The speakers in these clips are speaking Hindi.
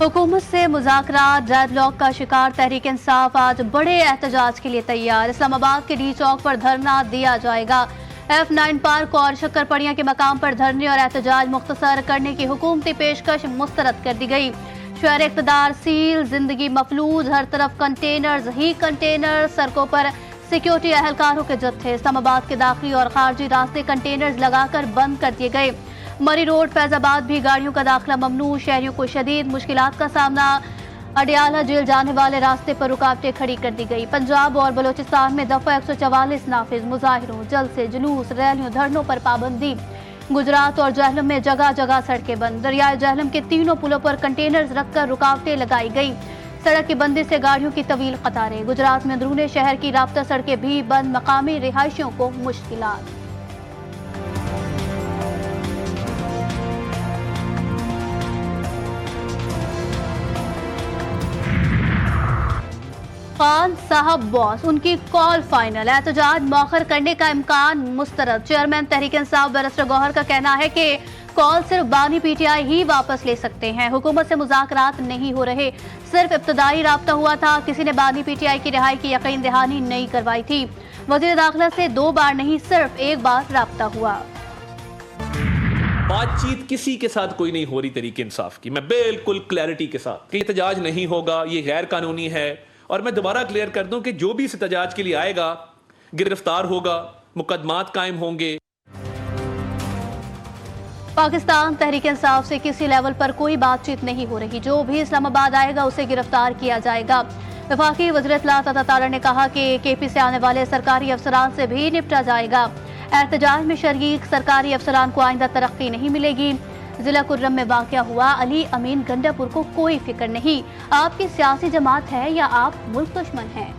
हुकूमत से मुज़ाकरात डेडलॉक का शिकार तहरीक इंसाफ आज बड़े एहतजाज के लिए तैयार। इस्लामाबाद के डी चौक पर धरना दिया जाएगा। F9 पार्क और शक्करपड़िया के मकाम पर धरने और एहतजाज मुख्तसर करने की हुकूमती पेशकश मुस्तरद कर दी गई। शहर इक़्तिदार सील, जिंदगी मफलूज, हर तरफ कंटेनर्स ही कंटेनर, सड़कों पर सिक्योरिटी एहलकारों के जत्थे। इस्लामाबाद के दाखिली और खारजी रास्ते कंटेनर्स लगाकर बंद कर दिए गए। मरी रोड फैजाबाद भी गाड़ियों का दाखिला ममनू। शहरियों को शदीद मुश्किलात का सामना। अडियाला जेल जाने वाले रास्ते पर रुकावटें खड़ी कर दी गई। पंजाब और बलोचिस्तान में दफा 144 नाफिज। मुजाहिरों, जलसे, जुलूस, रैलियों, धरनों पर पाबंदी। गुजरात और जहलम में जगह जगह सड़कें बंद। दरियाए जहलम के तीनों पुलों पर कंटेनर्स रखकर रुकावटें लगाई गई। सड़क की बंदी से गाड़ियों की तवील कतारें। गुजरात में अंदरूनी शहर की राब्ता सड़कें भी बंद। मकामी रिहायशियों को मुश्किलात। खान साहब बॉस, उनकी कॉल फाइनल। एहतजाज मौखर करने का इम्कान मुस्तरद। चेयरमैन तहरीक इंसाफ बैरिस्टर गौहर का कहना है कि कॉल सिर्फ बानी पीटीआई ही वापस ले सकते हैं। हुकूमत से मुज़ाकरात नहीं हो रहे, सिर्फ इब्तदाई राब्ता हुआ था। किसी ने बानी पीटीआई की रिहाई की यकीन दहानी नहीं करवाई थी। वज़ीर दाखिला से 2 बार नहीं, सिर्फ 1 बार राब्ता हुआ। बातचीत किसी के साथ कोई नहीं हो रही तहरीक इंसाफ की। मैं बिल्कुल क्लैरिटी के साथ कि एहतजाज नहीं होगा, ये गैर कानूनी है। और मैं दोबारा क्लियर कर दूं कि जो भी इस एहतजाज के लिए आएगा गिरफ्तार होगा, मुकदमात कायम होंगे। पाकिस्तान तहरीक इंसाफ से किसी लेवल पर कोई बातचीत नहीं हो रही। जो भी इस्लामाबाद आएगा उसे गिरफ्तार किया जाएगा। वफाकी वज़ीर इत्तलात अता तारड़ ने कहा कि केपी से आने वाले सरकारी अफसरान से भी निपटा जाएगा। एहतजाज में शरीक सरकारी अफसरान को आइंदा तरक्की नहीं मिलेगी। जिला कुर्रम में वाक़या हुआ। अली अमीन गंडापुर को कोई फिक्र नहीं। आपकी सियासी जमात है या आप मुल्क दुश्मन हैं?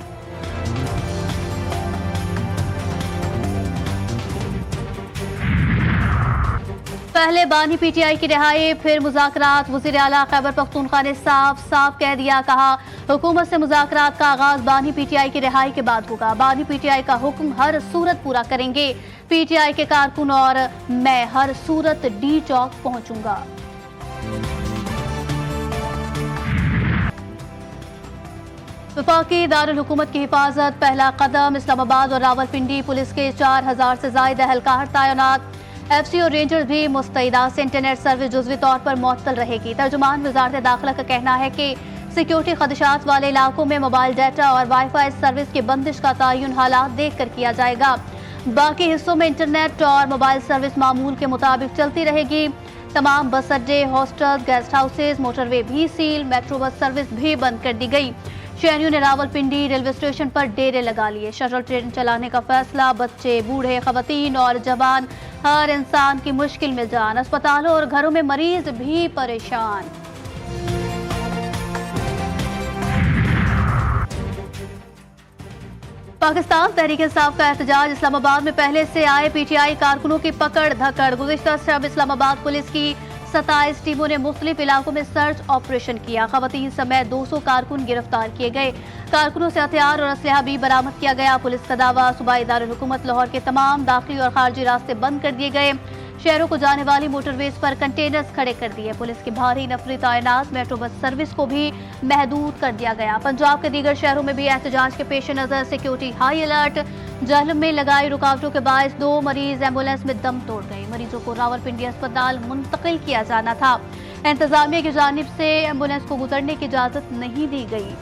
पहले बानी पीटीआई की रिहाई, फिर मुज़ाकरात। वज़ीर आला खैबर पख्तूनख्वा ने साफ साफ कह दिया। कहा, हुकूमत से मुज़ाकरात का आगाज बानी पीटीआई की रिहाई के बाद होगा। बानी पीटीआई का हुक्म हर सूरत पूरा करेंगे। पीटीआई के कारकुन और मैं हर सूरत डी चौक पहुंचूंगा। वफाकी दारुल हुकूमत की हिफाजत, पहला कदम। इस्लामाबाद और रावलपिंडी पुलिस के 4000 से ज्यादा एहलकार तैनात। एफसी और रेंजर्स भी मुस्तैदा से इंटरनेट सर्विस जुज़वी तौर पर मुअत्तल रहेगी। तर्जुमान वज़ारत दाखिला का कहना है कि सिक्योरिटी खदशात वाले इलाकों में मोबाइल डाटा और वाईफाई सर्विस की बंदिश का तयन हालात देख कर किया जाएगा। बाकी हिस्सों में इंटरनेट और मोबाइल सर्विस मामूल के मुताबिक चलती रहेगी। तमाम बस अड्डे, हॉस्टल्स, गेस्ट हाउसेज, मोटरवे भी सील। मेट्रो बस सर्विस भी बंद कर दी गई। शहरियों ने रावलपिंडी रेलवे स्टेशन पर डेरे लगा लिए। शटल ट्रेन चलाने का फैसला। बच्चे, बूढ़े, खवातीन और जवान, हर इंसान की मुश्किल में जान। अस्पतालों और घरों में मरीज भी परेशान। पाकिस्तान तहरीक इंसाफ का एहतजाज। इस्लामाबाद में पहले से आए पीटीआई कारकुनों की पकड़ धकड़। गुज़िश्ता शब इस्लामाबाद पुलिस की 27 टीमों ने मुख्तलिफ इलाकों में सर्च ऑपरेशन किया। खवातीन समेत 200 कारकुन गिरफ्तार किए गए। कारकुनों से हथियार और असलहा भी बरामद किया गया। पुलिस का दावा, सूबाई दारुल हुकूमत लाहौर के तमाम दाखिली और खारजी रास्ते बंद कर दिए गए। शहरों को जाने वाली मोटरवेज पर कंटेनर्स खड़े कर दिए। पुलिस की भारी नफरी तैनात। मेट्रो बस सर्विस को भी महदूद कर दिया गया। पंजाब के दीगर शहरों में भी एहतजाज के पेश नजर सिक्योरिटी हाई अलर्ट। जहलम में लगाई रुकावटों के बायस 2 मरीज एम्बुलेंस में दम तोड़ गए। मरीजों को रावलपिंडी अस्पताल मुंतकिल किया जाना था। इंतजामिया की जानिब से एम्बुलेंस को गुजरने की इजाजत नहीं दी गई।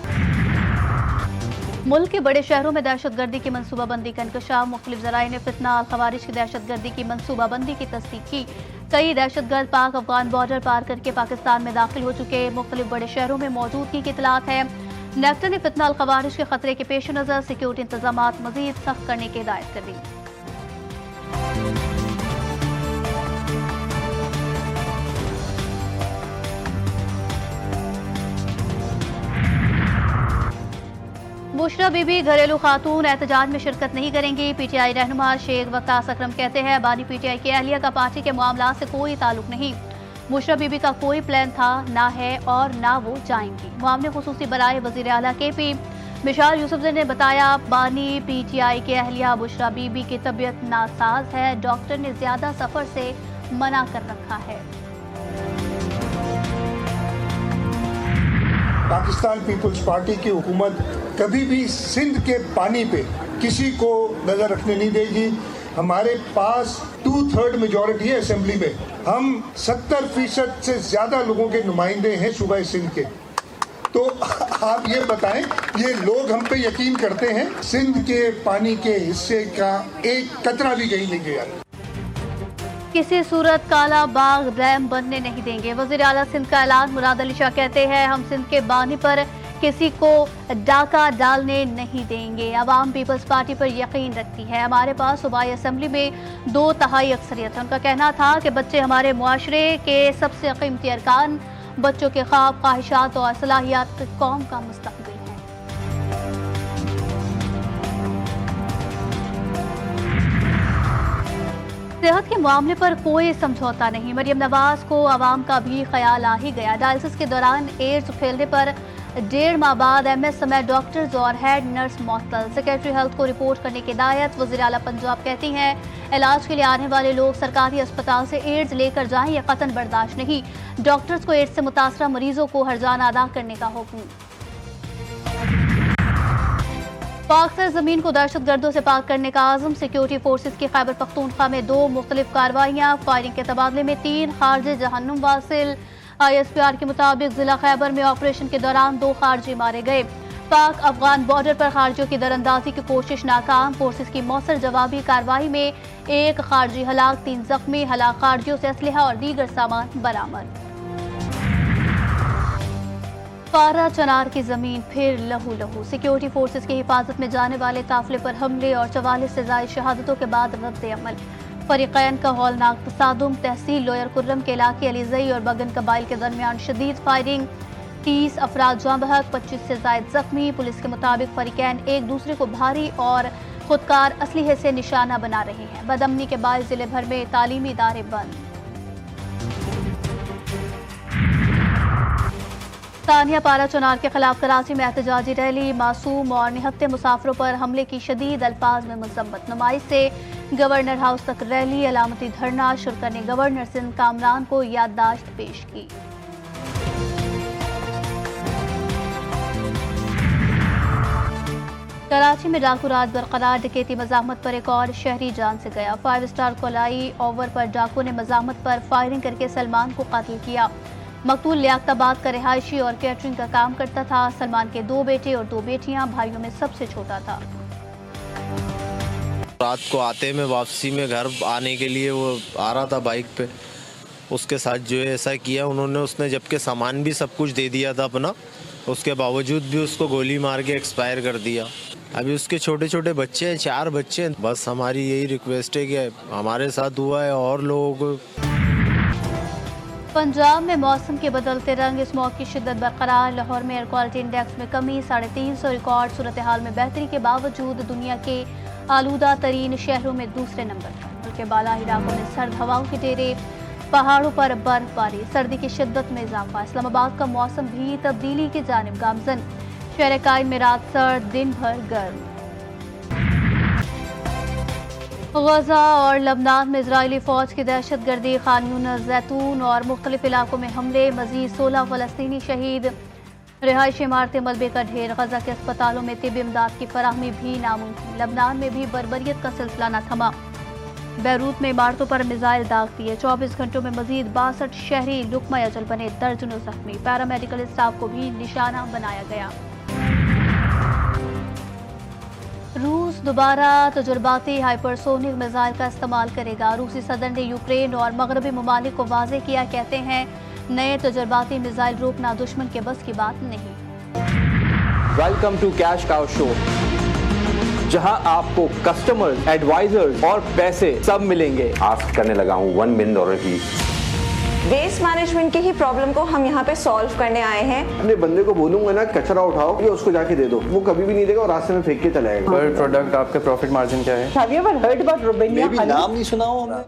मुल्क के बड़े शहरों में दहशतगर्दी की मनसूबाबंदी का इंकशाफ। मुख्तलिफ ज़राए ने फितना अल खवारिज की दहशतगर्दी की मनसूबाबंदी की तस्दीक की। कई दहशतगर्द पाक अफगान बॉर्डर पार करके पाकिस्तान में दाखिल हो चुके। मुख्तलिफ बड़े शहरों में मौजूदगी की इतलात है। नेफ्टा ने फितना अल खवारिज के खतरे के पेश नजर सिक्योरिटी इंतजाम मजीद सख्त करने की हिदायत कर दी। बुशरा बीबी घरेलू खातून एहतजाज में शिरकत नहीं करेंगी। पीटीआई रहनुमा शेख वक्तास अकरम कहते हैं, बानी पीटीआई की अहलिया का पार्टी के मामला से कोई ताल्लुक नहीं। बुशरा बीबी का कोई प्लान था, ना है और ना वो जाएंगी। मामले खुसूसी बराए वज़ीर आला केपी मिशाल यूसुफजई ने बताया, बानी पीटीआई के अहलिया बुशरा बीबी की तबीयत नासाज है। डॉक्टर ने ज्यादा सफर से मना कर रखा है। पाकिस्तान पीपल्स पार्टी की हुकूमत कभी भी सिंध के पानी पे किसी को नजर रखने नहीं देगी। हमारे पास 2/3 मेजॉरिटी है असेंबली में। हम 70% से ज्यादा लोगों के नुमाइंदे हैं सूबा सिंध के। तो आप ये बताएं, ये लोग हम पे यकीन करते हैं? सिंध के पानी के हिस्से का एक कतरा भी कहीं नहीं गया। किसी सूरत काला बाग डैम बनने नहीं देंगे, वज़ीर आला सिंध का ऐलान। मुराद अली शाह कहते हैं, हम सिंध के बानी पर किसी को डाका डालने नहीं देंगे। अवाम पीपल्स पार्टी पर यकीन रखती है। हमारे पास सूबाई असेंबली में 2/3 अक्सरियत है। उनका कहना था कि बच्चे हमारे मुआशरे के सबसे कीमती अरकान, बच्चों के ख्वाब, ख्वाहिशात और सलाहियत कौम का मुस्तकबिल है। सेहत के मामले पर कोई समझौता नहीं, मरियम नवाज को आवाम का भी ख्याल आ ही गया। डायलिसिस के दौरान एड्स फैलने पर 1.5 माह बाद MS समेत डॉक्टर्स और हेड नर्स मअतल। सेक्रेटरी हेल्थ को रिपोर्ट करने की हिदायत। वज़ीर आला पंजाब कहती हैं, इलाज के लिए आने वाले लोग सरकारी अस्पताल से एड्स लेकर जाएं, यह कतन बर्दाश्त नहीं। डॉक्टर्स को एड्स से मुतासरा मरीजों को हर्जाना अदा करने का हुक्म। पाक से ज़मीन को दहशतगर्दों से पाक करने का आज़म। सिक्योरिटी फोर्सेज की खैबर पख्तूनख्वा में 2 मुख्तलिफ कार्रवाइयाँ। फायरिंग के तबादले में 3 खारजी जहन्नुम वासिल। ISPR के मुताबिक जिला खैबर में ऑपरेशन के दौरान 2 खारजी मारे गए। पाक अफगान बॉर्डर पर खारजियों की दरअंदाजी की कोशिश नाकाम। फोर्सेज की मौसर जवाबी कार्रवाई में 1 खारजी हलाक, 3 जख्मी। हलाक खारजियों से असलहा और दीगर सामान बरामद। पारा चनार की जमीन फिर लहू लहू। सिक्योरिटी फोर्सेज की हिफाजत में जाने वाले काफिले पर हमले और 44 से ज़ायद शहादतों के बाद रद्द अमल। फरीकैन का हौलनाक तसादुम। तहसील लोयर कुर्रम के इलाके अलीजई और बगन कबाइल के दरमियान शदीद फायरिंग। 30 अफराद जाँ बहक, 25 से ज़ायद जख्मी। पुलिस के मुताबिक फरीकैन एक दूसरे को भारी और खुदकार असलहे से निशाना बना रहे हैं। बदअमनी के बाद जिले भर में तालीमी इदारे बंद। तानिया पारा चुनार के खिलाफ कराची में एहतजाजी रैली। मासूम और निहत्ते मुसाफिरों पर हमले की शदीद अल्फाज में मजम्मत। नुमाइश से गवर्नर हाउस तक रैली। अलामती धरना। शुरा ने गवर्नर सिंध कामरान को याददाश्त पेश की। कराची में डाकू राज बरकरार। डकैती मजामत पर एक और शहरी जान से गया। 5 स्टार कोलाई ओवर पर डाकू ने मजामत पर फायरिंग करके सलमान को कत्ल किया। मकतूल लियाकताबाद का रिहायशी और कैटरिंग का काम करता था। सलमान के 2 बेटे और 2 बेटियां, भाइयों में सबसे छोटा था। रात को आते में वापसी में घर आने के लिए वो आ रहा था बाइक पे, उसके साथ जो है ऐसा किया उन्होंने। उसने जबकि सामान भी सब कुछ दे दिया था अपना, उसके बावजूद भी उसको गोली मार के एक्सपायर कर दिया। अभी उसके छोटे छोटे बच्चे हैं, 4 बच्चे हैं। बस हमारी यही रिक्वेस्ट है कि हमारे साथ हुआ है और लोगों को। पंजाब में मौसम के बदलते रंग। स्मॉग की शिद्दत बरकरार। लाहौर में एयर क्वालिटी इंडेक्स में कमी। 350 रिकॉर्ड। सूरत हाल में बेहतरी के बावजूद दुनिया के आलूदा तरीन शहरों में दूसरे नंबर पर। मुल्क के बालाई इलाकों में सर्द हवाओं के डेरे। पहाड़ों पर बर्फबारी। सर्दी की शिद्दत में इजाफा। इस्लामाबाद का मौसम भी तब्दीली की जानिब गामजन। शहर कायद में रात सर्द, दिन भर गर्म। गजा और लबनान में इजरायली फौज की दहशत गर्दी। खान यूनिस, जैतून और मुख्तलिफ इलाकों में हमले। मजीद 16 फलस्तीनी शहीद। रिहायशी इमारतें मलबे का ढेर। गजा के अस्पतालों में तिब्बी इमदाद की फराहमी भी नामुमकिन। लबनान में भी बर्बरियत का सिलसिला न थमा। बैरूत में इमारतों पर मिसाइल दाग दिए। 24 घंटों में मजीद 62 शहरी लुकमा अजल बने। दर्जनों जख्मी। पैरामेडिकल स्टाफ को भी निशाना बनाया गया। रूस दोबारा तजुर्बाती हाइपरसोनिक मिसाइल का इस्तेमाल करेगा। रूसी सदर ने यूक्रेन और मगरबी ममालिक को वाज़ेह किया। कहते हैं, नए तजुर्बाती मिसाइल रोकना दुश्मन के बस की बात नहीं। Welcome to cash cow show, जहां आपको कस्टमर्स, एडवाइजर्स और पैसे सब मिलेंगे। आस्क करने लगा हूँ $1 मिलियन की। वेस्ट मैनेजमेंट की ही प्रॉब्लम को हम यहाँ पे सॉल्व करने आए हैं। अपने बंदे को बोलूंगा ना, कचरा उठाओ, ये उसको जाके दे दो, वो कभी भी नहीं देगा और रास्ते में फेंक के चला जाएगा। पर प्रोडक्ट आपके प्रॉफिट मार्जिन क्या है? Have you ever heard about Rubenia honey? नाम नहीं सुना हो हमने।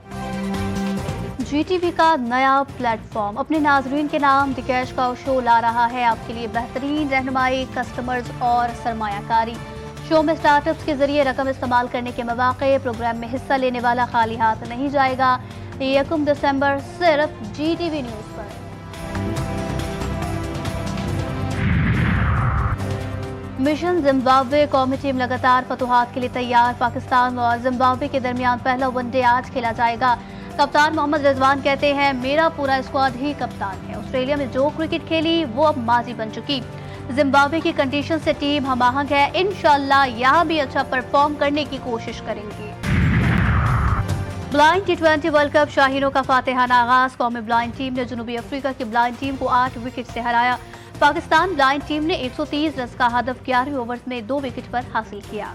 GTV का नया प्लेटफॉर्म अपने नाजरीन के नाम द कैश काउ शो ला रहा है आपके लिए बेहतरीन रहनुमाई, कस्टमर्स और सरमायाकारी। शो में स्टार्टअप्स के जरिए रकम इस्तेमाल करने के मौके। प्रोग्राम में हिस्सा लेने वाला खाली हाथ नहीं जाएगा। 1 दिसंबर सिर्फ GTV न्यूज़ पर। मिशन जिम्बाब्वे कौमी टीम लगातार फतुहात के लिए तैयार। पाकिस्तान और जिम्बाब्वे के दरमियान पहला वनडे आज खेला जाएगा। कप्तान मोहम्मद रिजवान कहते हैं, मेरा पूरा स्क्वाड ही कप्तान है। ऑस्ट्रेलिया में जो क्रिकेट खेली वो अब माजी बन चुकी। जिम्बाब्वे की कंडीशन से टीम हम आहंग है। इंशाल्लाह यहाँ भी अच्छा परफॉर्म करने की कोशिश करेंगे। ब्लाइंड T20 वर्ल्ड कप शाहीनों का फातिहाना आगाज। कौमी ब्लाइंड टीम ने जनूबी अफ्रीका की ब्लाइंड टीम को 8 विकेट से हराया। पाकिस्तान ब्लाइंड टीम ने 130 रन का हदफ 11 ओवर्स में 2 विकेट पर हासिल किया।